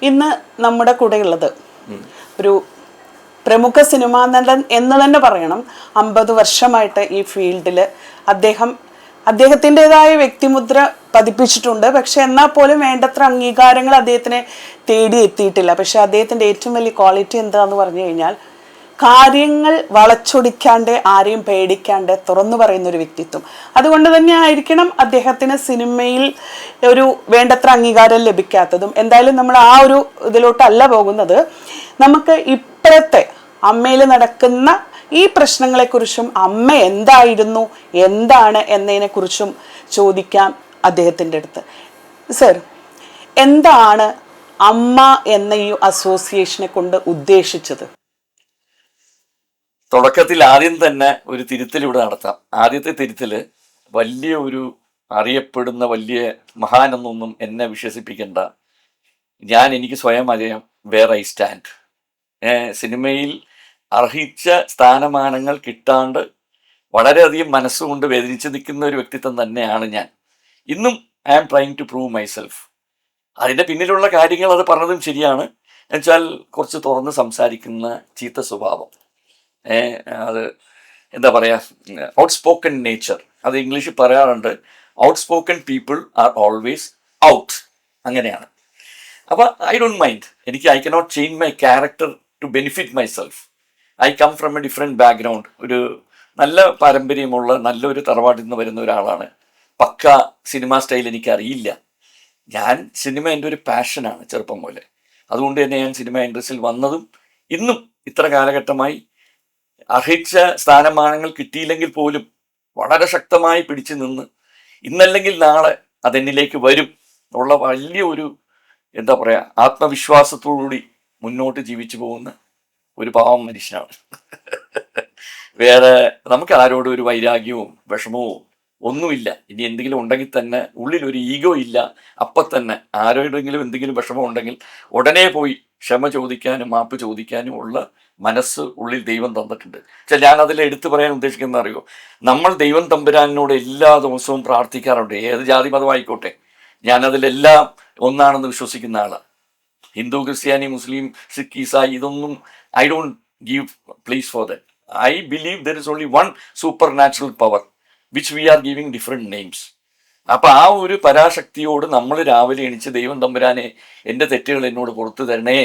ഇന്ന് നമ്മുടെ കൂടെയുള്ളത് ഒരു പ്രമുഖ സിനിമാ നടൻ എന്ന് തന്നെ പറയണം. 50 വർഷമായിട്ട് ഈ ഫീൽഡിൽ അദ്ദേഹത്തിൻ്റെതായ വ്യക്തിമുദ്ര പതിപ്പിച്ചിട്ടുണ്ട്. പക്ഷെ എന്നാൽ പോലും വേണ്ടത്ര അംഗീകാരങ്ങൾ അദ്ദേഹത്തിനെ തേടി എത്തിയിട്ടില്ല. പക്ഷെ അദ്ദേഹത്തിൻ്റെ ഏറ്റവും വലിയ ക്വാളിറ്റി എന്താന്ന് പറഞ്ഞു കഴിഞ്ഞാൽ കാര്യങ്ങൾ വളച്ചൊടിക്കാണ്ട് ആരെയും പേടിക്കാണ്ട് തുറന്നു പറയുന്ന ഒരു വ്യക്തിത്വം. അതുകൊണ്ട് തന്നെ ആയിരിക്കണം അദ്ദേഹത്തിന് സിനിമയിൽ ഒരു വേണ്ടത്ര അംഗീകാരം ലഭിക്കാത്തതും. എന്തായാലും നമ്മൾ ആ ഒരു ഇതിലോട്ടല്ല പോകുന്നത്. നമുക്ക് ഇപ്പോഴത്തെ അമ്മയിൽ നടക്കുന്ന ഈ പ്രശ്നങ്ങളെക്കുറിച്ചും അമ്മ എന്തായിരുന്നു, എന്താണ് എന്നതിനെക്കുറിച്ചും ചോദിക്കാം അദ്ദേഹത്തിൻ്റെ അടുത്ത്. സർ, എന്താണ് അമ്മ എന്ന ഈ അസോസിയേഷനെ കൊണ്ട് ഉദ്ദേശിച്ചത്? തുടക്കത്തിൽ ആദ്യം തന്നെ ഒരു തിരുത്തലിവിടെ നടത്താം. ആദ്യത്തെ തിരുത്തൽ വലിയ ഒരു അറിയപ്പെടുന്ന വലിയ മഹാനെന്നൊന്നും എന്നെ വിശ്വസിപ്പിക്കേണ്ട. എനിക്ക് സ്വയം അറിയാം വേർ ഐ സ്റ്റാൻഡ്. സിനിമയിൽ അർഹിച്ച സ്ഥാനമാനങ്ങൾ കിട്ടാണ്ട് വളരെയധികം മനസ്സുകൊണ്ട് വേദനിച്ച് നിൽക്കുന്ന ഒരു വ്യക്തിത്വം തന്നെയാണ് ഞാൻ. ഇന്നും I am trying to prove myself. അതിൻ്റെ പിന്നിലുള്ള കാര്യങ്ങൾ അത് പറഞ്ഞതും ശരിയാണ്. എന്നുവെച്ചാൽ കുറച്ച് തുറന്ന് സംസാരിക്കുന്ന ചീത്ത സ്വഭാവം, അത് എന്താ പറയുക, ഔട്ട് സ്പോക്കൺ നേച്ചർ. അത് ഇംഗ്ലീഷിൽ പറയാറുണ്ട്, out spoken people are always out. അങ്ങനെയാണ്. അപ്പോൾ I don't mind. I cannot change my character to benefit myself. I come from a different background. ഒരു നല്ല പാരമ്പര്യമുള്ള നല്ലൊരു തറവാട്ടിൽ നിന്ന് വരുന്ന ഒരാളാണ്. പക്ക സിനിമ സ്റ്റൈൽ എനിക്കറിയില്ല. സിനിമ എൻ്റെ ഒരു പാഷനാണ് ചെറുപ്പം പോലെ. അതുകൊണ്ട് തന്നെ ഞാൻ സിനിമ ഇൻഡസ്ട്രിയിൽ വന്നതും ഇന്നും ഇത്ര കാലഘട്ടമായി അർഹിച്ച സ്ഥാനമാനങ്ങൾ കിട്ടിയില്ലെങ്കിൽ പോലും വളരെ ശക്തമായി പിടിച്ചു നിന്ന് ഇന്നല്ലെങ്കിൽ നാളെ അതെന്നിലേക്ക് വരും എന്നുള്ള വലിയ ഒരു എന്താ പറയുക ആത്മവിശ്വാസത്തോടുകൂടി മുന്നോട്ട് ജീവിച്ചു പോകുന്ന ഒരു പാവം മനുഷ്യനാണ്. വേറെ നമുക്ക് ആരോടും ഒരു വൈരാഗ്യവും വിഷമവും ഒന്നുമില്ല. ഇനി എന്തെങ്കിലും ഉണ്ടെങ്കിൽ തന്നെ ഉള്ളിലൊരു ഈഗോ ഇല്ല. അപ്പം തന്നെ ആരോടെങ്കിലും എന്തെങ്കിലും വിഷമം ഉണ്ടെങ്കിൽ ഉടനെ പോയി ക്ഷമ ചോദിക്കാനും മാപ്പ് ചോദിക്കാനും ഉള്ള മനസ്സ് ഉള്ളിൽ ദൈവം തന്നിട്ടുണ്ട്. ഞാൻ അതിൽ എടുത്തു പറയാൻ ഉദ്ദേശിക്കുന്നത് അറിയോ, നമ്മൾ ദൈവം തമ്പുരാനോട് എല്ലാ ദിവസവും പ്രാർത്ഥിക്കാറുണ്ട്. ഏത് ജാതി മതമായിക്കോട്ടെ, ഞാനതിലെല്ലാം ഒന്നാണെന്ന് വിശ്വസിക്കുന്ന ആളാണ്. ഹിന്ദു, ക്രിസ്ത്യാനി, മുസ്ലിം, സിഖ്, ഈസായി, ഇതൊന്നും I don't give place for that. I believe there is only one super natural power which we R giving different names. അപ്പം ആ ഒരു പരാശക്തിയോട് നമ്മൾ രാവിലെ എണിച്ച് ദൈവം തമ്പുരാനെ എൻ്റെ തെറ്റുകൾ എന്നോട് പുറത്തു തരണേ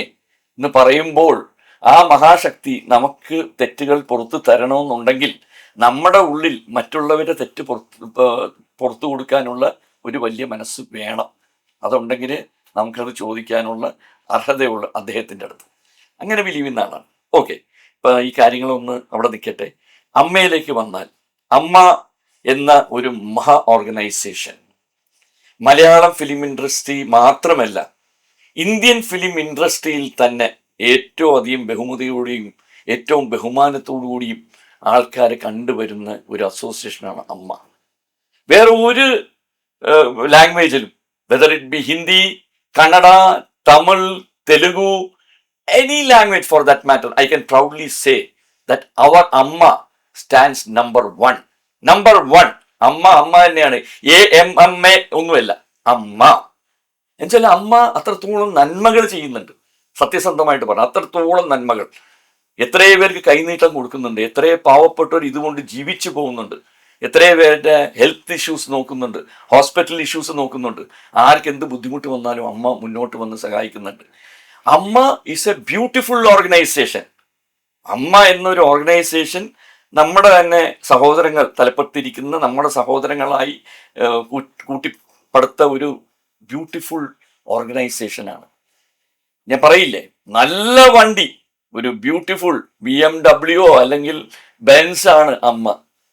എന്ന് പറയുമ്പോൾ ആ മഹാശക്തി നമുക്ക് തെറ്റുകൾ പുറത്തു തരണമെന്നുണ്ടെങ്കിൽ നമ്മുടെ ഉള്ളിൽ മറ്റുള്ളവരുടെ തെറ്റ് പുറത്തു കൊടുക്കാനുള്ള ഒരു വലിയ മനസ്സ് വേണം. അതുണ്ടെങ്കിൽ നമുക്കത് ചോദിക്കാനുള്ള അർഹതയുള്ള അദ്ദേഹത്തിൻ്റെ അടുത്ത്. അങ്ങനെ ബിലീവ് ചെയ്യുന്ന ആളാണ്. ഓക്കെ, ഇപ്പം ഈ കാര്യങ്ങളൊന്ന് അവിടെ നിൽക്കട്ടെ. അമ്മയിലേക്ക് വന്നാൽ, അമ്മ എന്ന ഒരു മഹാ ഓർഗനൈസേഷൻ മലയാളം ഫിലിം ഇൻഡസ്ട്രി മാത്രമല്ല ഇന്ത്യൻ ഫിലിം ഇൻഡസ്ട്രിയിൽ തന്നെ ഏറ്റവും അധികം ബഹുമതിയോടെയും ഏറ്റവും ബഹുമാനത്തോടുകൂടിയും ആൾക്കാരെ കണ്ടുവരുന്ന ഒരു അസോസിയേഷനാണ് അമ്മ. വേറെ ഒരു ലാംഗ്വേജിലും, whether it be Hindi, Kannada, Tamil, Telugu, any language for that matter, I can proudly say that our Amma stands number one. അമ്മ തന്നെയാണ്. AMMA ഒന്നുമല്ല, അമ്മ എന്നുവെച്ചാൽ അമ്മ അത്രത്തോളം നന്മകൾ ചെയ്യുന്നുണ്ട്. സത്യസന്ധമായിട്ട് പറഞ്ഞ അത്രത്തോളം നന്മകൾ. എത്രയോ പേർക്ക് കൈനീട്ടം കൊടുക്കുന്നുണ്ട്, എത്രയോ പാവപ്പെട്ടവർ ഇതുകൊണ്ട് ജീവിച്ചു പോകുന്നുണ്ട്, എത്രയോ പേരുടെ ഹെൽത്ത് ഇഷ്യൂസ് നോക്കുന്നുണ്ട്, ഹോസ്പിറ്റൽ ഇഷ്യൂസ് നോക്കുന്നുണ്ട്. ആർക്കെന്ത് ബുദ്ധിമുട്ട് വന്നാലും അമ്മ മുന്നോട്ട് വന്ന് സഹായിക്കുന്നുണ്ട്. അമ്മ ഈസ് എ ബ്യൂട്ടിഫുൾ ഓർഗനൈസേഷൻ. അമ്മ എന്നൊരു ഓർഗനൈസേഷൻ നമ്മുടെ തന്നെ സഹോദരങ്ങൾ, തലപ്പത്തിരിക്കുന്ന നമ്മുടെ സഹോദരങ്ങളായി കൂട്ടിപ്പടുത്ത ഒരു ബ്യൂട്ടിഫുൾ ഓർഗനൈസേഷനാണ്. ഞാൻ പറയില്ലേ, നല്ല വണ്ടി, ഒരു ബ്യൂട്ടിഫുൾ BMW അല്ലെങ്കിൽ ബെൻസ് ആണ് അമ്മ.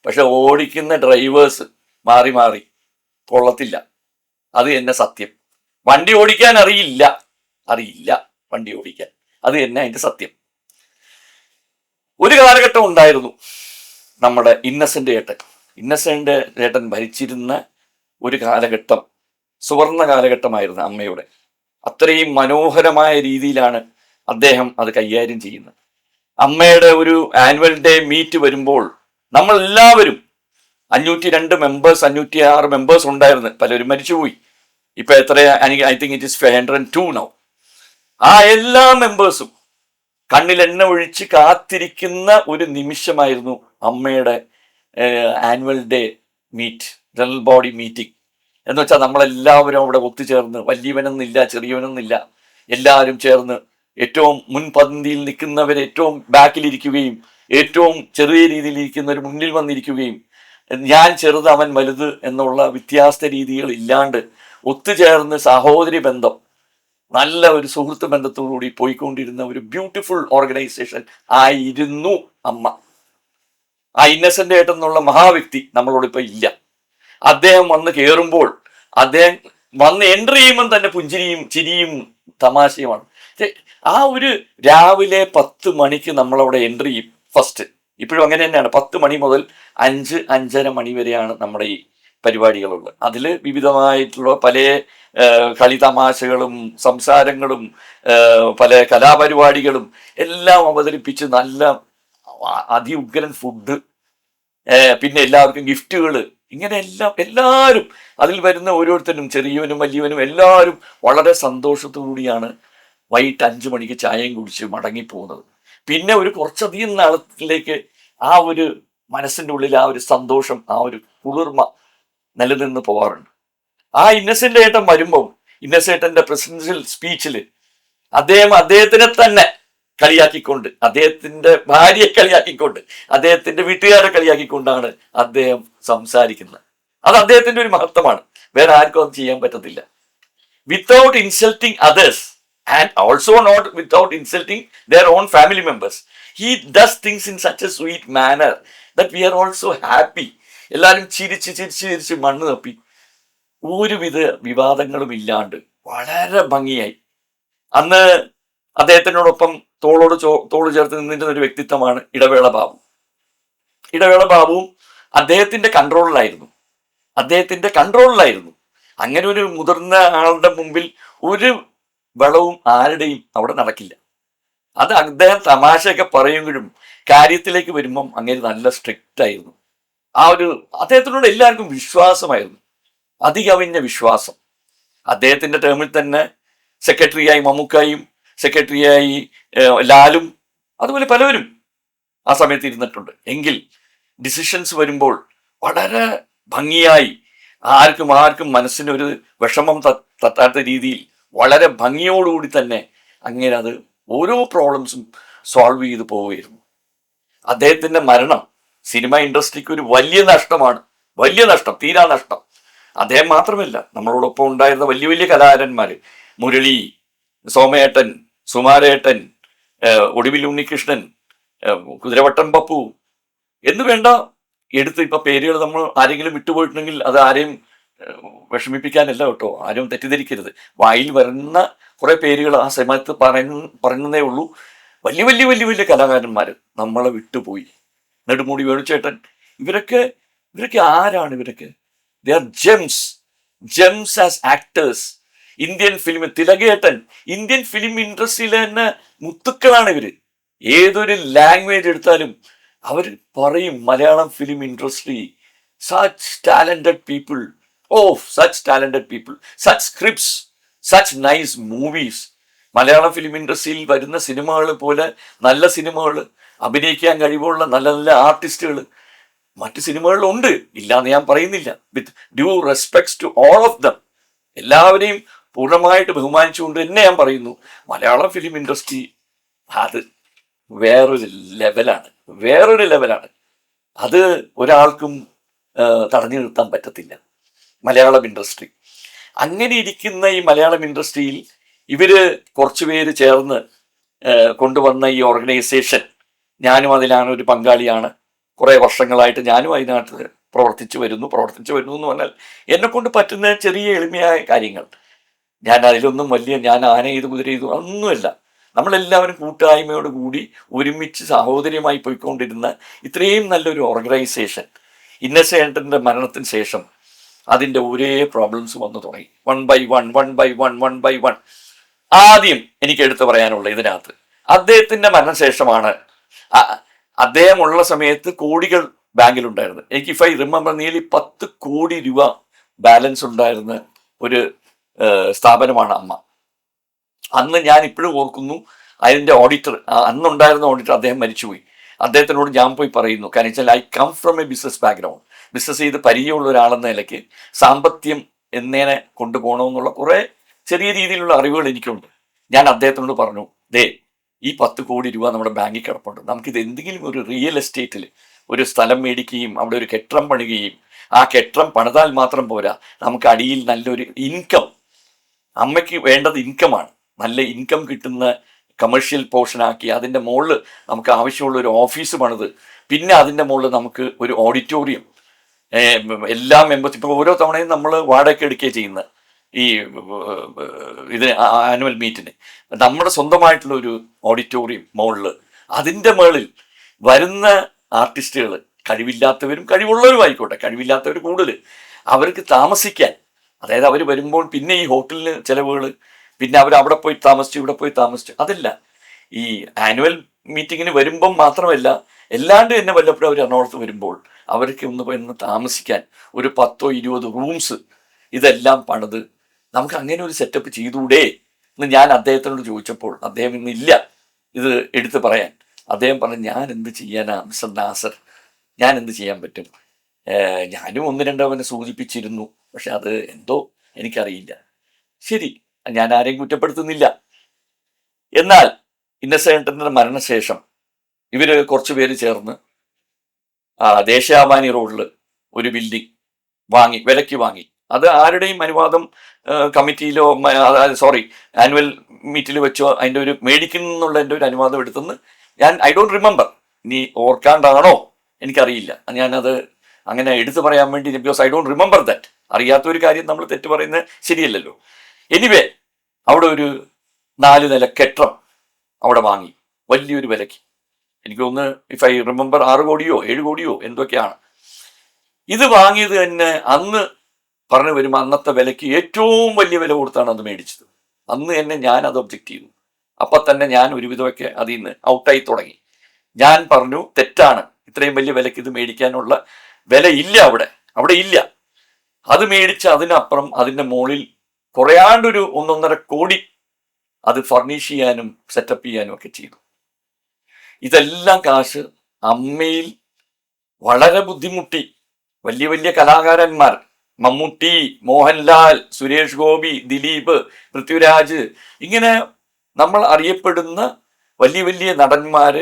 പക്ഷെ ഓടിക്കുന്ന ഡ്രൈവേഴ്സ് മാറി മാറി കൊള്ളത്തില്ല. അത് എന്നെ സത്യം. വണ്ടി ഓടിക്കാൻ അറിയില്ല വണ്ടി ഓടിക്കാൻ. അത് തന്നെ അതിൻ്റെ സത്യം. ഒരു കാലഘട്ടം ഉണ്ടായിരുന്നു, നമ്മുടെ ഇന്നസെന്റ് ഏട്ടൻ ഭരിച്ചിരുന്ന ഒരു കാലഘട്ടം സുവർണ കാലഘട്ടമായിരുന്നു അമ്മയുടെ. അത്രയും മനോഹരമായ രീതിയിലാണ് അദ്ദേഹം അത് കൈകാര്യം ചെയ്യുന്നത്. അമ്മയുടെ ഒരു ആനുവൽ ഡേ മീറ്റ് വരുമ്പോൾ നമ്മൾ എല്ലാവരും 502 മെമ്പേഴ്സ് 506 മെമ്പേഴ്സ് ഉണ്ടായിരുന്നു. പലരും മരിച്ചുപോയി. ഇപ്പൊ എത്ര, I think it is 502 now. ആ എല്ലാ മെമ്പേഴ്സും കണ്ണിൽ എണ്ണ ഒഴിച്ച് കാത്തിരിക്കുന്ന ഒരു നിമിഷമായിരുന്നു അമ്മയുടെ annual day meet, general body meeting. എന്ന് വെച്ചാൽ നമ്മളെല്ലാവരും അവിടെ ഒത്തുചേർന്ന്, വലിയവനെന്നില്ല ചെറിയവനെന്നില്ല, എല്ലാവരും ചേർന്ന് ഏറ്റവും മുൻപന്തിയിൽ നിൽക്കുന്നവർ ഏറ്റവും ബാക്കിലിരിക്കുകയും ഏറ്റവും ചെറിയ രീതിയിൽ ഇരിക്കുന്നവർ മുന്നിൽ വന്നിരിക്കുകയും ഞാൻ ചെറുത് അവൻ വലുത് എന്നുള്ള വ്യത്യാസ രീതികൾ ഇല്ലാണ്ട് ഒത്തുചേർന്ന് സഹോദരി ബന്ധം, നല്ല ഒരു സുഹൃത്ത് ബന്ധത്തോടുകൂടി പോയിക്കൊണ്ടിരുന്ന ഒരു ബ്യൂട്ടിഫുൾ ഓർഗനൈസേഷൻ ആയിരുന്നു അമ്മ. ആ ഇന്നസെന്റ് ഏട്ടൻ എന്നുള്ള മഹാവ്യക്തി നമ്മളോടിപ്പോ ഇല്ല. അദ്ദേഹം വന്ന് കയറുമ്പോൾ, അദ്ദേഹം വന്ന് എൻട്രി ചെയ്യുമ്പോൾ തന്നെ പുഞ്ചിരിയും ചിരിയും തമാശയുമാണ്. ആ ഒരു രാവിലെ 10 മണിക്ക് നമ്മളവിടെ എൻട്രി ചെയ്യും ഫസ്റ്റ്. ഇപ്പോഴും അങ്ങനെ തന്നെയാണ്. 10 മണി മുതൽ 5-5:30 മണി വരെയാണ് നമ്മുടെ ഈ പരിപാടികളുള്ളത്. അതിൽ വിവിധമായിട്ടുള്ള പല കളി തമാശകളും സംസാരങ്ങളും പല കലാപരിപാടികളും എല്ലാം അവതരിപ്പിച്ച് നല്ല അതിഉഗ്രൻ ഫുഡ്, പിന്നെ എല്ലാവർക്കും ഗിഫ്റ്റുകൾ, ഇങ്ങനെ എല്ലാവരും അതിൽ വരുന്ന ഓരോരുത്തരും ചെറിയവനും വലിയവനും എല്ലാവരും വളരെ സന്തോഷത്തോടുകൂടിയാണ് വൈകിട്ട് 5 മണിക്ക് ചായയും കുടിച്ച് മടങ്ങിപ്പോകുന്നത്. പിന്നെ ഒരു കുറച്ചധികം നാളത്തിലേക്ക് ആ ഒരു മനസ്സിൻ്റെ ഉള്ളിൽ ആ ഒരു സന്തോഷം, ആ ഒരു കുളിർമ നിലനിന്ന് പോകാറുണ്ട്. ആ ഇന്നസെന്റ് ഏട്ടൻ വരുമ്പം ഇന്നസെന്റിന്റെ പ്രസിഡൻഷ്യൽ സ്പീച്ചിൽ അദ്ദേഹത്തിനെ തന്നെ കളിയാക്കിക്കൊണ്ട്, അദ്ദേഹത്തിന്റെ ഭാര്യയെ കളിയാക്കിക്കൊണ്ട്, അദ്ദേഹത്തിന്റെ വീട്ടുകാരെ കളിയാക്കിക്കൊണ്ടാണ് അദ്ദേഹം സംസാരിക്കുന്നത്. അത് അദ്ദേഹത്തിന്റെ ഒരു മഹത്വമാണ്. വേറെ ആർക്കും അത് ചെയ്യാൻ പറ്റത്തില്ല. Without insulting others and also not without insulting their own family members. He does things in such a sweet manner that we are also happy. എല്ലാവരും ചിരിച്ച് മണ്ണ് തപ്പി ഒരുവിധ വിവാദങ്ങളും ഇല്ലാണ്ട് വളരെ ഭംഗിയായി. അന്ന് അദ്ദേഹത്തിനോടൊപ്പം തോള് ചേർത്ത് നിന്നിരുന്ന ഒരു വ്യക്തിത്വമാണ് ഇടവേള ബാബു. ഇടവേള ബാബുവും അദ്ദേഹത്തിന്റെ കൺട്രോളിലായിരുന്നു. അങ്ങനെ ഒരു മുതിർന്ന ആളുടെ മുമ്പിൽ ഒരു വെളവും ആരുടെയും അവിടെ നടക്കില്ല. അത് അദ്ദേഹം തമാശയൊക്കെ പറയുമ്പോഴും കാര്യത്തിലേക്ക് വരുമ്പം അങ്ങനെ നല്ല സ്ട്രിക്റ്റ് ആയിരുന്നു. ആ ഒരു അദ്ദേഹത്തിനോട് എല്ലാവർക്കും വിശ്വാസമായിരുന്നു, അതികവിഞ്ഞ വിശ്വാസം. അദ്ദേഹത്തിന്റെ ടേമിൽ തന്നെ സെക്രട്ടറിയായി മമ്മൂക്കായും സെക്രട്ടറിയായി ലാലും അതുപോലെ പലവരും ആ സമയത്ത് ഇരുന്നിട്ടുണ്ട്. എങ്കിൽ ഡിസിഷൻസ് വരുമ്പോൾ വളരെ ഭംഗിയായി, ആർക്കും മനസ്സിനൊരു വിഷമം തട്ടാത്ത രീതിയിൽ വളരെ ഭംഗിയോടുകൂടി തന്നെ അങ്ങനെ അത് ഓരോ പ്രോബ്ലംസും സോൾവ് ചെയ്ത് പോവുകയായിരുന്നു. അദ്ദേഹത്തിന്റെ മരണം സിനിമ ഇൻഡസ്ട്രിക്ക് ഒരു വലിയ നഷ്ടമാണ്, തീരാ നഷ്ടം. അദ്ദേഹം മാത്രമല്ല, നമ്മളോടൊപ്പം ഉണ്ടായിരുന്ന വലിയ കലാകാരന്മാര്, മുരളി, സോമേട്ടൻ, സുമാരേട്ടൻ, ഒടുവിൽ ഉണ്ണികൃഷ്ണൻ, കുതിരവട്ടം പപ്പു എന്ന് വേണ്ട എടുത്ത് ഇപ്പൊ പേരുകൾ നമ്മൾ ആരെങ്കിലും വിട്ടുപോയിട്ടുണ്ടെങ്കിൽ അത് ആരെയും വിഷമിപ്പിക്കാനല്ല കേട്ടോ, ആരും തെറ്റിദ്ധരിക്കരുത്. വായിൽ വരുന്ന കുറെ പേരുകൾ ആ സമയത്ത് പറയുന്നതേ ഉള്ളൂ. വലിയ കലാകാരന്മാർ നമ്മളെ വിട്ടുപോയി. നെടുമുടി വേണുചേട്ടൻ, ഇവരൊക്കെ ആരാണ്? ഇവരൊക്കെ they are gems as actors. Indian film, തിലകേട്ടൻ, ഇന്ത്യൻ ഫിലിം ഇൻഡസ്ട്രിയിലെ തന്നെ മുത്തുക്കളാണ് ഇവര്. ഏതൊരു ലാംഗ്വേജ് എടുത്താലും അവർ പറയും Malayalam film industry, such talented people, such scripts, such nice movies. Malayalam film ഇൻഡസ്ട്രിയിൽ വരുന്ന സിനിമകൾ പോലെ നല്ല സിനിമകൾ, അഭിനയിക്കാൻ കഴിവുള്ള നല്ല നല്ല ആർട്ടിസ്റ്റുകൾ മറ്റ് സിനിമകളിലുണ്ട്, ഇല്ലാന്ന് ഞാൻ പറയുന്നില്ല. With due respects to all of them, എല്ലാവരെയും പൂർണ്ണമായിട്ട് ബഹുമാനിച്ചുകൊണ്ട് തന്നെ ഞാൻ പറയുന്നു, മലയാളം ഫിലിം ഇൻഡസ്ട്രി അത് വേറൊരു ലെവലാണ്. അത് ഒരാൾക്കും തടഞ്ഞു നിർത്താൻ പറ്റത്തില്ല മലയാളം ഇൻഡസ്ട്രി. അങ്ങനെ ഇരിക്കുന്ന ഈ മലയാളം ഇൻഡസ്ട്രിയിൽ ഇവര് കുറച്ചുപേര് ചേർന്ന് കൊണ്ടുവന്ന ഈ ഓർഗനൈസേഷൻ, ഞാനും അതിലാണ് ഒരു പങ്കാളിയാണ്. കുറേ വർഷങ്ങളായിട്ട് ഞാനും അതിനകത്ത് പ്രവർത്തിച്ചു വരുന്നു എന്ന് പറഞ്ഞാൽ എന്നെ കൊണ്ട് പറ്റുന്ന ചെറിയ എളിമയായ കാര്യങ്ങൾ. ഞാൻ അതിലൊന്നും ഞാൻ ആന ചെയ്തു കുതിര ചെയ്തു ഒന്നുമല്ല. നമ്മളെല്ലാവരും കൂട്ടായ്മയോട് കൂടി ഒരുമിച്ച് സഹോദര്യമായി പോയിക്കൊണ്ടിരുന്ന ഇത്രയും നല്ലൊരു ഓർഗനൈസേഷൻ ഇന്നസെന്റിന്റെ മരണത്തിന് ശേഷം അതിൻ്റെ ഒരേ പ്രോബ്ലംസ് വന്നു തുടങ്ങി. One by one. ആദ്യം എനിക്ക് എടുത്തു പറയാനുള്ള ഇതിനകത്ത് അദ്ദേഹത്തിന്റെ മരണശേഷമാണ്. അദ്ദേഹം ഉള്ള സമയത്ത് കോടികൾ ബാങ്കിലുണ്ടായിരുന്നു. എനിക്ക് ഇഫ് ഐ റിമെമ്പർ നിയർലി 10 കോടി രൂപ ബാലൻസ് ഉണ്ടായിരുന്ന ഒരു സ്ഥാപനമാണ് അമ്മ. അന്ന് ഞാൻ ഇപ്പോഴും ഓർക്കുന്നു, അതിൻ്റെ ഓഡിറ്റർ, അന്നുണ്ടായിരുന്ന ഓഡിറ്റർ, അദ്ദേഹം മരിച്ചുപോയി. അദ്ദേഹത്തിനോട് ഞാൻ പോയി പറയുന്നു, കാരണം വെച്ചാൽ I come from a business background, business ചെയ്ത് പരിചയമുള്ള ഒരാളെന്ന നിലയ്ക്ക് സാമ്പത്തികം എന്നേനെ കൊണ്ടുപോകണമെന്നുള്ള കുറേ ചെറിയ രീതിയിലുള്ള അറിവുകൾ എനിക്കുണ്ട്. ഞാൻ അദ്ദേഹത്തിനോട് പറഞ്ഞു, ദേ ഈ 10 കോടി രൂപ നമ്മുടെ ബാങ്കിൽ കിടപ്പുണ്ട്, നമുക്കിത് എന്തെങ്കിലും ഒരു റിയൽ എസ്റ്റേറ്റിൽ ഒരു സ്ഥലം മേടിക്കുകയും അവിടെ ഒരു കെട്ടിടം പണിയുകയും ആ കെട്ടിടം പണിതാൽ മാത്രം പോരാ, നമുക്ക് അടിയിൽ നല്ലൊരു ഇൻകം, അമ്മയ്ക്ക് വേണ്ടത് ഇൻകമാണ്, നല്ല ഇൻകം കിട്ടുന്ന കമേഴ്ഷ്യൽ പോർഷനാക്കി അതിൻ്റെ മുകളിൽ നമുക്ക് ആവശ്യമുള്ള ഒരു ഓഫീസ് പണിത്, പിന്നെ അതിൻ്റെ മുകളിൽ നമുക്ക് ഒരു ഓഡിറ്റോറിയം, എല്ലാ മെമ്പേഴ്സ്, ഇപ്പോൾ ഓരോ തവണയും നമ്മൾ വാടക എടുക്കുകയാണ് ചെയ്യുന്നത് ഈ ഇത് ആനുവൽ മീറ്റിന്, നമ്മുടെ സ്വന്തമായിട്ടുള്ള ഒരു ഓഡിറ്റോറിയം മുകളിൽ, അതിൻ്റെ മുകളിൽ വരുന്ന ആർട്ടിസ്റ്റുകൾ, കഴിവില്ലാത്തവരും കഴിവുള്ളവരും ആയിക്കോട്ടെ, കഴിവില്ലാത്തവർ കൂടുതൽ, അവർക്ക് താമസിക്കാൻ, അതായത് അവർ വരുമ്പോൾ പിന്നെ ഈ ഹോട്ടലിന് ചിലവുകൾ, പിന്നെ അവർ അവിടെ പോയി താമസിച്ചു ഇവിടെ പോയി താമസിച്ചു, അതല്ല, ഈ ആനുവൽ മീറ്റിങ്ങിന് വരുമ്പം മാത്രമല്ല, എല്ലാണ്ട് തന്നെ വല്ലപ്പോഴും അവർ എറണാകുളത്ത് വരുമ്പോൾ അവർക്ക് ഒന്ന് താമസിക്കാൻ ഒരു 10-20 റൂംസ് ഇതെല്ലാം പണിത് നമുക്ക് അങ്ങനെ ഒരു സെറ്റപ്പ് ചെയ്തുകൂടെ എന്ന് ഞാൻ അദ്ദേഹത്തിനോട് ചോദിച്ചപ്പോൾ അദ്ദേഹം ഇന്നില്ല ഇത് എടുത്തു പറയാൻ. അദ്ദേഹം പറഞ്ഞു, ഞാൻ എന്ത് ചെയ്യാനാ മിസ്റ്റർ നാസർ, ഞാൻ എന്ത് ചെയ്യാൻ പറ്റും, ഞാനും 1-2 അവനെ സൂചിപ്പിച്ചിരുന്നു, പക്ഷെ അത് എന്തോ എനിക്കറിയില്ല. ശരി, ഞാൻ ആരെയും കുറ്റപ്പെടുത്തുന്നില്ല. എന്നാൽ ഇന്നസെന്റിന്റെ മരണശേഷം ഇവര് കുറച്ചു പേര് ചേർന്ന് ദേശാഭിമാനി റോഡിൽ ഒരു ബിൽഡിംഗ് വാങ്ങി, വിലയ്ക്ക് വാങ്ങി. അത് ആരുടെയും അനുവാദം കമ്മിറ്റിയിലോ ആനുവൽ മീറ്റിൽ വെച്ചോ അതിൻ്റെ ഒരു മേടിക്കുന്നുള്ള എൻ്റെ ഒരു അനുവാദം എടുത്തെന്ന് ഐ ഡോണ്ട് റിമെമ്പർ. ഇനി ഓർക്കാണ്ടാണോ എനിക്കറിയില്ല, ഞാനത് അങ്ങനെ എടുത്തു പറയാൻ വേണ്ടി, because I don't remember that. അറിയാത്ത ഒരു കാര്യം നമ്മൾ തെറ്റ് പറയുന്നത് ശരിയല്ലല്ലോ. എനിവേ, അവിടെ ഒരു 4 നില കെട്ടിടം അവിടെ വാങ്ങി വലിയൊരു വിലയ്ക്ക്. എനിക്ക് തോന്നുന്നു, ഇഫ് ഐ റിമെമ്പർ 6 കോടിയോ 7 കോടിയോ എന്തൊക്കെയാണ്. ഇത് വാങ്ങിയത് തന്നെ അന്ന് പറഞ്ഞു വരുമ്പോൾ അന്നത്തെ വിലയ്ക്ക് ഏറ്റവും വലിയ വില കൊടുത്താണ് അത് മേടിച്ചത്. അന്ന് തന്നെ ഞാൻ അത് ഒബ്ജക്റ്റ് ചെയ്തു. അപ്പം തന്നെ ഞാൻ ഒരുവിധമൊക്കെ അതിൽ നിന്ന് ഔട്ടായി തുടങ്ങി. ഞാൻ പറഞ്ഞു, തെറ്റാണ്, ഇത്രയും വലിയ വിലയ്ക്ക് ഇത് മേടിക്കാനുള്ള വില ഇല്ല, അവിടെ ഇല്ല. അത് മേടിച്ച് അതിനപ്പുറം അതിൻ്റെ മുകളിൽ കുറയാണ്ടൊരു 1-1.5 കോടി അത് ഫർണിഷ് ചെയ്യാനും സെറ്റപ്പ് ചെയ്യാനും ഒക്കെ ചെയ്തു. ഇതെല്ലാം കാശ് അമ്മയിൽ വളരെ ബുദ്ധിമുട്ടി വലിയ വലിയ കലാകാരന്മാർ, മമ്മൂട്ടി, മോഹൻലാൽ, സുരേഷ് ഗോപി, ദിലീപ്, പൃഥ്വിരാജ്, ഇങ്ങനെ നമ്മൾ അറിയപ്പെടുന്ന വലിയ വലിയ നടന്മാർ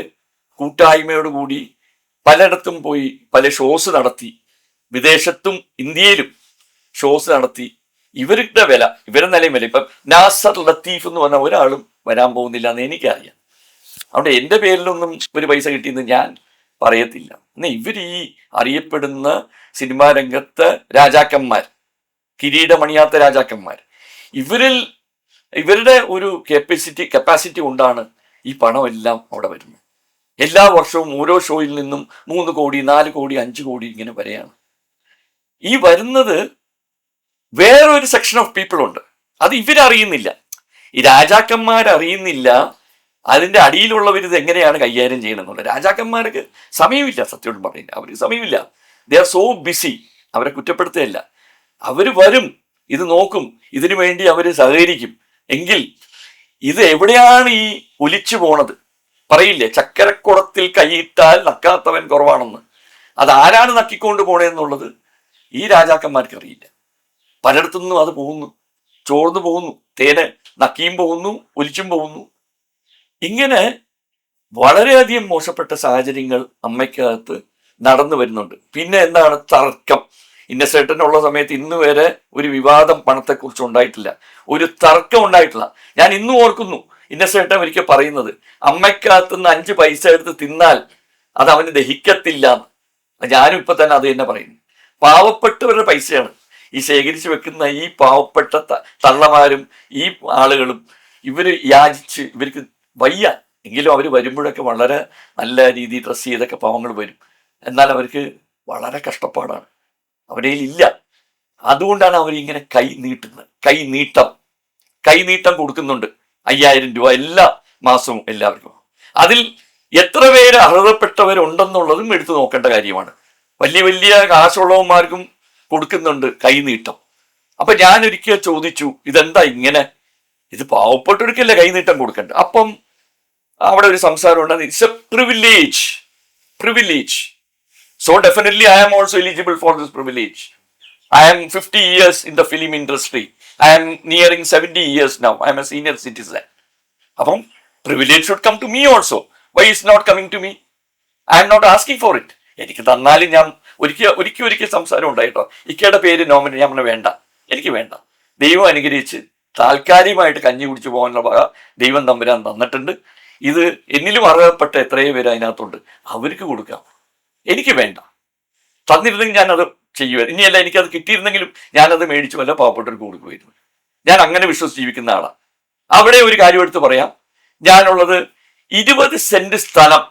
കൂട്ടായ്മയോടുകൂടി പലയിടത്തും പോയി പല ഷോസ് നടത്തി, വിദേശത്തും ഇന്ത്യയിലും ഷോസ് നടത്തി. ഇവരുടെ വില, ഇവരുടെ നിലയും വില, ഇപ്പം നാസർ ലത്തീഫ് എന്ന് പറഞ്ഞ ഒരാളും വരാൻ പോകുന്നില്ല എന്ന് എനിക്കറിയാം. അതുകൊണ്ട് എൻ്റെ പേരിലൊന്നും ഒരു പൈസ കിട്ടിയെന്ന് ഞാൻ പറയത്തില്ല. എന്നാൽ ഇവർ ഈ അറിയപ്പെടുന്ന സിനിമാ രംഗത്തെ രാജാക്കന്മാർ, കിരീടമണിയാത്ത രാജാക്കന്മാർ, ഇവരുടെ ഒരു കപ്പാസിറ്റി കൊണ്ടാണ് ഈ പണമെല്ലാം അവിടെ വരുന്നത്. എല്ലാ വർഷവും ഓരോ ഷോയിൽ നിന്നും 3 കോടി 4 കോടി 5 കോടി ഇങ്ങനെ വരെയാണ് ഈ വരുന്നത്. വേറൊരു സെക്ഷൻ ഓഫ് പീപ്പിൾ ഉണ്ട്, അത് ഇവരറിയുന്നില്ല, ഈ രാജാക്കന്മാരറിയുന്നില്ല. അതിൻ്റെ അടിയിലുള്ളവർ ഇത് എങ്ങനെയാണ് കൈകാര്യം ചെയ്യണമെന്നുള്ളത്. രാജാക്കന്മാർക്ക് സമയമില്ല, സത്യം പറയുന്നത് അവർക്ക് സമയമില്ല. They are so busy. അവരെ കുറ്റപ്പെടുത്തുകയല്ല, അവർ വരും, ഇത് നോക്കും, ഇതിനു വേണ്ടി അവർ സഹകരിക്കും. എങ്കിൽ ഇത് എവിടെയാണ് ഈ ഒലിച്ചു പോണത്? പറയില്ലേ, ചക്കരക്കുടത്തിൽ കൈയിട്ടാൽ നക്കാത്തവൻ കുറവാണെന്ന്. അതാരാണ് നക്കിക്കൊണ്ട് പോണേന്നുള്ളത് ഈ രാജാക്കന്മാർക്ക് അറിയില്ല. പലയിടത്തുനിന്നും അത് പോകുന്നു, ചോർന്നു പോകുന്നു, തേന് നക്കിയും പോകുന്നു, ഒലിച്ചും പോകുന്നു. ഇങ്ങനെ വളരെയധികം മോശപ്പെട്ട സാഹചര്യങ്ങൾ അമ്മയ്ക്കകത്ത് നടന്നു വരുന്നുണ്ട്. പിന്നെ എന്താണ് തർക്കം. ഇന്നസെന്റിനുള്ള സമയത്ത് ഇന്ന് വരെ ഒരു വിവാദം പണത്തെക്കുറിച്ച് ഉണ്ടായിട്ടില്ല, ഒരു തർക്കം ഉണ്ടായിട്ടില്ല. ഞാൻ ഇന്നും ഓർക്കുന്നു ഇന്നസെന്റ് ഒരിക്കൽ പറയുന്നത്, അമ്മയ്ക്കകത്തുനിന്ന് 5 പൈസ എടുത്ത് തിന്നാൽ അത് അവന് ദഹിക്കത്തില്ല. ഞാനും ഇപ്പൊ തന്നെ അത് തന്നെ പറയുന്നു. പാവപ്പെട്ടവരുടെ പൈസയാണ് ഈ ശേഖരിച്ച് വെക്കുന്ന ഈ പാവപ്പെട്ട തള്ളമാരും ഈ ആളുകളും. ഇവര് യാചിച്ച്, ഇവർക്ക് വയ്യ, എങ്കിലും അവർ വരുമ്പോഴൊക്കെ വളരെ നല്ല രീതിയിൽ ഡ്രസ്സ് ചെയ്തൊക്കെ പാവങ്ങൾ വരും. എന്നാൽ അവർക്ക് വളരെ കഷ്ടപ്പാടാണ്, അവരുടെ ഇല്ല. അതുകൊണ്ടാണ് അവരിങ്ങനെ കൈനീട്ടം കൊടുക്കുന്നുണ്ട്. 5000 രൂപ എല്ലാ മാസവും എല്ലാവർക്കും. അതിൽ എത്ര പേര് അർഹതപ്പെട്ടവരുണ്ടെന്നുള്ളതും എടുത്തു നോക്കേണ്ട കാര്യമാണ്. വലിയ വലിയ കാശുള്ളവന്മാർക്കും കൊടുക്കുന്നുണ്ട് കൈനീട്ടം. അപ്പൊ ഞാൻ ഒരിക്കൽ ചോദിച്ചു, ഇതെന്താ ഇങ്ങനെ ഇത് പാവപ്പെട്ടവർക്കല്ലേ കൈനീട്ടം കൊടുക്കണ്ട. അപ്പം അവിടെ ഒരു സംസാരം ഉണ്ട്, it's A privilege. Privilege. So definitely I am also eligible for this privilege. I am 50 years in the film industry. I am nearing 70 years now. I am a senior citizen. അപ്പം privilege should come to me also. Why is not coming to me? I am not asking for it. എനിക്ക് തന്നാലും ഞാൻ ഒരിക്കൽ സംസാരം ഉണ്ടായിട്ടോ, ഇക്കയുടെ പേര് nominate ഞാൻ പറഞ്ഞ വേണ്ട, എനിക്ക് വേണ്ട. ദൈവം അനുഗ്രഹിച്ച് താൽക്കാലികമായിട്ട് കഞ്ഞി കുടിച്ചു പോകാനുള്ള വക ദൈവം തമ്പുരാൻ തന്നിട്ടുണ്ട്. ഇത് എന്നിലും അർഹതപ്പെട്ട എത്രയോ പേര് അതിനകത്തുണ്ട്, അവർക്ക് കൊടുക്കാം. എനിക്ക് വേണ്ട. തന്നിരുന്നെങ്കിൽ ഞാനത് ചെയ്യുമായിരുന്നു. ഇനിയല്ല, എനിക്കത് കിട്ടിയിരുന്നെങ്കിലും ഞാനത് മേടിച്ചു വല്ല പാവപ്പെട്ടവർക്ക് കൊടുക്കുമായിരുന്നു. ഞാൻ അങ്ങനെ വിശ്വസിച്ച് ജീവിക്കുന്ന ആളാണ്. അവിടെ ഒരു കാര്യം എടുത്ത് പറയാം. ഞാനുള്ളത് 20 സെന്റ് സ്ഥലം,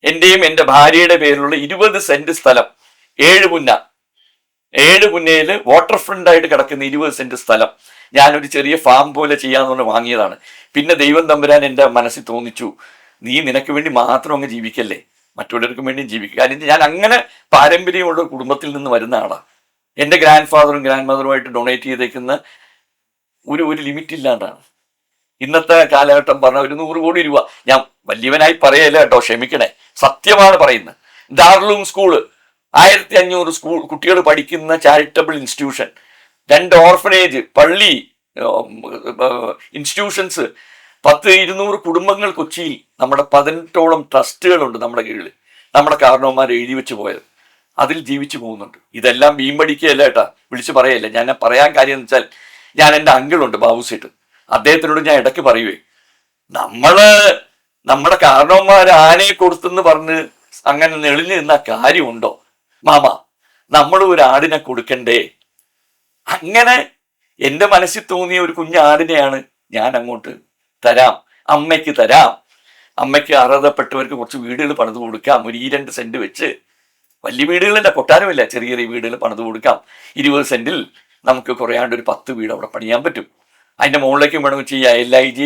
എന്റെയും എൻ്റെ ഭാര്യയുടെ പേരിലുള്ള 20 സെന്റ് സ്ഥലം, 7 പുന്നയില് വാട്ടർ ഫ്രണ്ട് ആയിട്ട് കിടക്കുന്ന 20 സെന്റ് സ്ഥലം ഞാനൊരു ചെറിയ ഫാം പോലെ ചെയ്യാന്ന് വാങ്ങിയതാണ്. പിന്നെ ദൈവം തമ്പുരാൻ എൻ്റെ മനസ്സിൽ തോന്നിച്ചു, നീ നിനക്ക് വേണ്ടി മാത്രം അങ്ങ് ജീവിക്കല്ലേ, മറ്റുള്ളവർക്കും വേണ്ടിയും ജീവിക്കുക. കാര്യം ഞാൻ അങ്ങനെ പാരമ്പര്യമുള്ള കുടുംബത്തിൽ നിന്ന് വരുന്ന ആളാണ്. എൻ്റെ ഗ്രാൻഡ് ഫാദറും ഗ്രാൻഡ് മദറുമായിട്ട് ഡൊണേറ്റ് ചെയ്തേക്കുന്ന ഒരു ലിമിറ്റ് ഇല്ലാണ്ടാണ്. ഇന്നത്തെ കാലഘട്ടം പറഞ്ഞ ഒരു 100 കോടി രൂപ, ഞാൻ വലിയവനായി പറയല്ല കേട്ടോ, ക്ഷമിക്കണേ, സത്യമാണ് പറയുന്നത്. ദാർലൂം സ്കൂള്, 1500 സ്കൂൾ കുട്ടികൾ പഠിക്കുന്ന ചാരിറ്റബിൾ ഇൻസ്റ്റിറ്റ്യൂഷൻ, 2 ഓർഫനേജ്, പള്ളി, ഇൻസ്റ്റിറ്റ്യൂഷൻസ്, 10-200 കുടുംബങ്ങൾ കൊച്ചിയിൽ, നമ്മുടെ 18ഓളം ട്രസ്റ്റുകളുണ്ട് നമ്മുടെ കീഴിൽ. നമ്മുടെ കാരണവന്മാർ എഴുതി വെച്ച് പോയത്, അതിൽ ജീവിച്ചു പോകുന്നുണ്ട്. ഇതെല്ലാം വീമ്പടിക്കുകയല്ല കേട്ടാ, വിളിച്ച് പറയല്ല. ഞാൻ പറയാൻ കാര്യം എന്ന് വെച്ചാൽ, ഞാൻ എൻ്റെ അങ്കിളുണ്ട് ബാബുസേട്ട്, അദ്ദേഹത്തിനോട് ഞാൻ ഇടയ്ക്ക് പറയുവേ, നമ്മുടെ കാരണവന്മാർ ആനയെ കൊടുത്തെന്ന് പറഞ്ഞ് അങ്ങനെ നെളിഞ്ഞു നിന്ന കാര്യമുണ്ടോ മാമ? നമ്മൾ ഒരു ആടിനെ കൊടുക്കണ്ടേ? അങ്ങനെ എൻ്റെ മനസ്സിൽ തോന്നിയ ഒരു കുഞ്ഞാടിനെയാണ് ഞാൻ അങ്ങോട്ട് തരാം, അമ്മയ്ക്ക് തരാം. അമ്മയ്ക്ക് അർഹതപ്പെട്ടവർക്ക് കുറച്ച് വീടുകൾ പണിത് കൊടുക്കാം, ഒരു 2 സെന്റ് വെച്ച്. വലിയ വീടുകളല്ല, കൊട്ടാരമില്ല, ചെറിയ ചെറിയ വീടുകൾ പണിത് കൊടുക്കാം. 20 സെന്റിൽ നമുക്ക് കുറയാണ്ട് ഒരു 10 വീട് അവിടെ പണിയാൻ പറ്റും. അതിൻ്റെ മുകളിലേക്കും വേണമെങ്കിൽ ചെയ്യാം. LIG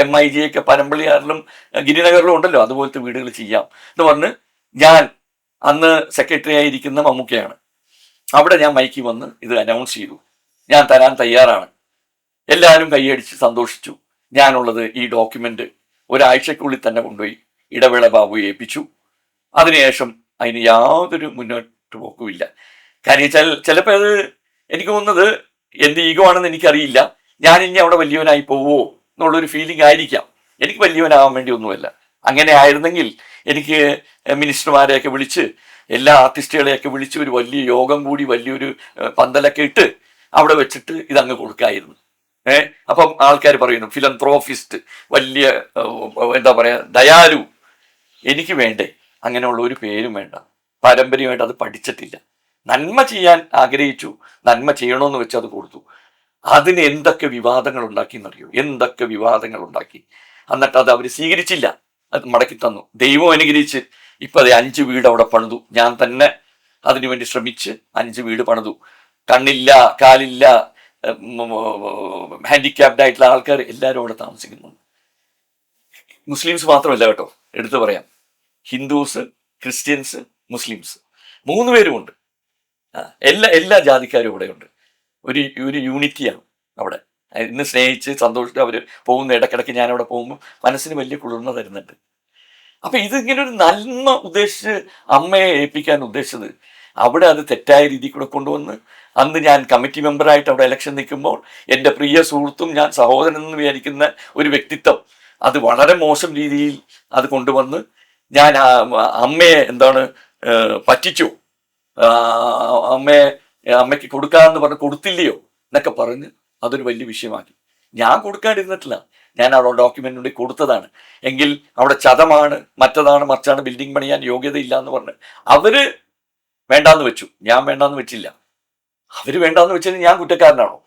MIG ഒക്കെ പനമ്പള്ളിയാറിലും ഗിരിനഗറിലും ഉണ്ടല്ലോ, അതുപോലത്തെ വീടുകൾ ചെയ്യാം എന്ന് പറഞ്ഞ് ഞാൻ അന്ന് സെക്രട്ടറി ആയിരിക്കുന്ന മമ്മൂക്കയാണ്. അവിടെ ഞാൻ മൈക്കിൽ വന്ന് ഇത് അനൗൺസ് ചെയ്തു, ഞാൻ തരാൻ തയ്യാറാണ്. എല്ലാവരും കൈയടിച്ച് സന്തോഷിച്ചു. ഞാനുള്ളത് ഈ ഡോക്യുമെന്റ് ഒരാഴ്ചക്കുള്ളിൽ തന്നെ കൊണ്ടുപോയി ഇടവേള ബാബുയെ ഏൽപ്പിച്ചു. അതിനുശേഷം അതിന് യാതൊരു മുന്നോട്ട് പോക്കുമില്ല. കാര്യം വെച്ചാൽ ചിലപ്പോൾ അത് എനിക്ക് തോന്നുന്നത് എൻ്റെ ഈഗോ ആണെന്ന് എനിക്കറിയില്ല. ഞാൻ ഇനി അവിടെ വലിയവനായി പോവോ എന്നുള്ളൊരു ഫീലിംഗ് ആയിരിക്കാം. എനിക്ക് വലിയവനാകാൻ വേണ്ടി ഒന്നുമല്ല. അങ്ങനെ ആയിരുന്നെങ്കിൽ എനിക്ക് മിനിസ്റ്റർമാരെയൊക്കെ വിളിച്ച്, എല്ലാ ആർട്ടിസ്റ്റുകളെയൊക്കെ വിളിച്ച് ഒരു വലിയ യോഗം കൂടി, വലിയൊരു പന്തലൊക്കെ ഇട്ട് അവിടെ വെച്ചിട്ട് ഇതങ്ങ് കൊടുക്കായിരുന്നു. അപ്പം ആൾക്കാർ പറയുന്നു ഫിലന്ത്രോഫിസ്റ്റ്, വലിയ എന്താ പറയാ, ദയാലു. എനിക്ക് വേണ്ടേ അങ്ങനെയുള്ള ഒരു പേരും വേണ്ട. പാരമ്പര്യമായിട്ട് അത് പഠിച്ചിട്ടില്ല. നന്മ ചെയ്യാൻ ആഗ്രഹിച്ചു, നന്മ ചെയ്യണമെന്ന് വെച്ച് അത് കൊടുത്തു. അതിന് എന്തൊക്കെ വിവാദങ്ങൾ ഉണ്ടാക്കി എന്നറിയോ? എന്തൊക്കെ വിവാദങ്ങൾ ഉണ്ടാക്കി. എന്നിട്ട് അത് അവർ സ്വീകരിച്ചില്ല, അത് മടക്കി തന്നു. ദൈവം അനുഗ്രഹിച്ച് ഇപ്പം അത് 5 വീട് അവിടെ പണിതു. ഞാൻ തന്നെ അതിനുവേണ്ടി ശ്രമിച്ച് 5 വീട് പണിതു. കണ്ണില്ല, കാലില്ല, ഹാൻഡിക്യാപ്ഡ് ആയിട്ടുള്ള ആൾക്കാർ എല്ലാവരും അവിടെ താമസിക്കുന്നു. മുസ്ലിംസ് മാത്രമല്ല കേട്ടോ, എടുത്തു പറയാം, ഹിന്ദുസ്, ക്രിസ്ത്യൻസ്, മുസ്ലിംസ് 3 പേരുമുണ്ട്. എല്ലാ ജാതിക്കാരും ഇവിടെ ഉണ്ട്. ഒരു യൂണിറ്റിയാണ് അവിടെ. ഇന്ന് സ്നേഹിച്ച് സന്തോഷിച്ച് അവർ പോകുന്ന ഇടയ്ക്കിടയ്ക്ക് ഞാൻ അവിടെ പോകുമ്പോൾ മനസ്സിന് വലിയ കുളിർമ തരുന്നുണ്ട്. അപ്പൊ ഇതിങ്ങനെ ഒരു നന്മ ഉദ്ദേശിച്ച് അമ്മയെ ഏൽപ്പിക്കാൻ ഉദ്ദേശിച്ചത് അവിടെ അത് തെറ്റായ രീതിയിൽ കൂടെ കൊണ്ടുവന്ന്, അന്ന് ഞാൻ കമ്മിറ്റി മെമ്പറായിട്ട് അവിടെ ഇലക്ഷൻ നിൽക്കുമ്പോൾ എൻ്റെ പ്രിയ സുഹൃത്തും ഞാൻ സഹോദരൻ എന്ന് വിചാരിക്കുന്ന ഒരു വ്യക്തിത്വം അത് വളരെ മോശം രീതിയിൽ അത് കൊണ്ടുവന്ന് ഞാൻ അമ്മയെ പറ്റിച്ചു. അമ്മയ്ക്ക് കൊടുക്കാമെന്ന് പറഞ്ഞ് കൊടുത്തില്ലയോ എന്നൊക്കെ പറഞ്ഞ് അതൊരു വലിയ വിഷയമാക്കി. ഞാൻ കൊടുക്കാണ്ടിരുന്നിട്ടില്ല, ഞാൻ അവിടെ ഡോക്യുമെന്റ് കൊടുത്തതാണ്. എങ്കിൽ അവിടെ ചതമാണ്, മറ്റതാണ്, മറിച്ചാണ്, ബിൽഡിംഗ് പണിയാൻ യോഗ്യതയില്ല എന്ന് പറഞ്ഞ് അവര് വേണ്ടാന്ന് വെച്ചു. ഞാൻ വേണ്ടാന്ന് വെച്ചില്ല. അവര് വേണ്ടാന്ന് വെച്ചതിന് ഞാൻ കുറ്റക്കാരനാണോ?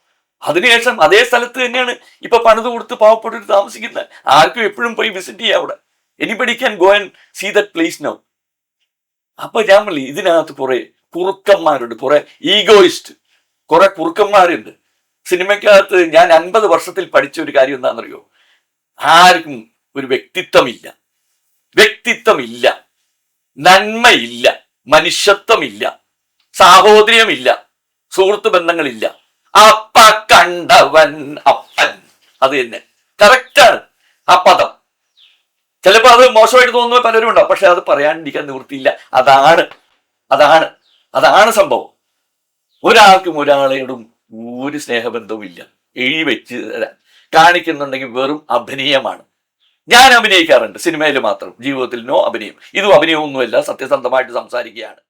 അതിനുശേഷം അതേ സ്ഥലത്ത് തന്നെയാണ് ഇപ്പൊ പണിത് കൊടുത്ത് പാവപ്പെട്ടവർ താമസിക്കുന്നത്. ആർക്കും എപ്പോഴും പോയി വിസിറ്റ് ചെയ്യാം അവിടെ. Anybody can go and see that place now. അപ്പൊ ഞാൻ പറഞ്ഞു, ഇതിനകത്ത് കുറെ കുറുക്കന്മാരുണ്ട്, കുറെ ഈഗോയിസ്റ്റ്, കുറെ കുറുക്കന്മാരുണ്ട്. സിനിമയ്ക്കകത്ത് ഞാൻ 50 വർഷത്തിൽ പഠിച്ച ഒരു കാര്യം എന്താണെന്നറിയോ? ആർക്കും ഒരു വ്യക്തിത്വമില്ല, നന്മയില്ല, മനുഷ്യത്വമില്ല, സാഹോദര്യമില്ല, സുഹൃത്ത് ബന്ധങ്ങളില്ല. അപ്പ കണ്ടവൻ അപ്പൻ അത് തന്നെ കറക്റ്റാണ് ആ പദം. ചിലപ്പോൾ അത് മോശമായിട്ട് തോന്നുന്ന പലരും ഉണ്ടാവും, പക്ഷെ അത് പറയാണ്ടിരിക്കാൻ നിവൃത്തിയില്ല. അതാണ് അതാണ് അതാണ് സംഭവം. ഒരാൾക്കും ഒരാളോടും ഒരു സ്നേഹബന്ധവും ഇല്ല. എഴുതി വെച്ച് കാണിക്കുന്നുണ്ടെങ്കിൽ വെറും അഭിനയമാണ്. ഞാൻ അഭിനയിക്കാറുണ്ട്, സിനിമയിൽ മാത്രം, ജീവിതത്തിൽ നോ അഭിനയം. ഇതും അഭിനയമൊന്നുമല്ല, സത്യസന്ധമായിട്ട് സംസാരിക്കുകയാണ്.